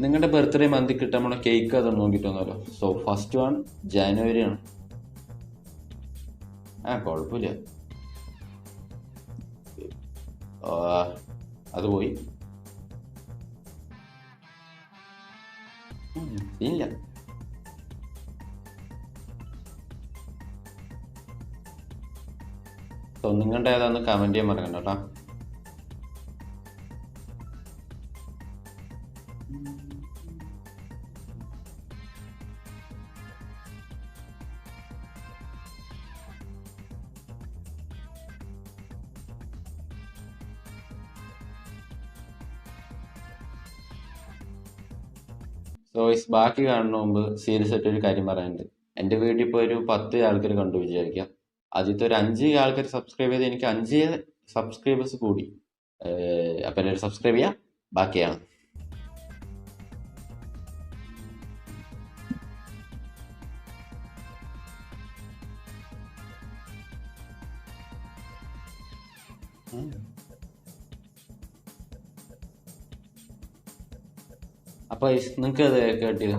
നിങ്ങളുടെ ബർത്ത്ഡേ മന്തി കിട്ടാൻ നമ്മളെ കേക്ക് അത് നോക്കിയിട്ട് വന്നല്ലോ. സോ ഫസ്റ്റ് വൺ ജാനുവരി ആണ്. കുഴപ്പമില്ല. അത് പോയി ഇല്ല. സോ നിങ്ങളുടെ ഏതാന്ന് കമന്റ് ചെയ്യാൻ മറക്കണ്ട കേട്ടോ. സോ ബാക്കി കാണുന്ന മുമ്പ് സീരിയസ് ആയിട്ട് ഒരു കാര്യം പറയാനുണ്ട്. എൻ്റെ വീഡിയോ ഇപ്പോൾ ഒരു 10 ആൾക്കാർ കണ്ടു വിചാരിക്കാം. ആദ്യത്തെ ഒരു 5 ആൾക്കാർ സബ്സ്ക്രൈബ് ചെയ്ത് എനിക്ക് 5 സബ്സ്ക്രൈബേഴ്സ് കൂടി. അപ്പം എല്ലാവരും സബ്സ്ക്രൈബ് ചെയ്യാം. ബാക്കിയാണ്. അപ്പോൾ നിങ്ങൾക്ക് അത് കേട്ടില്ല.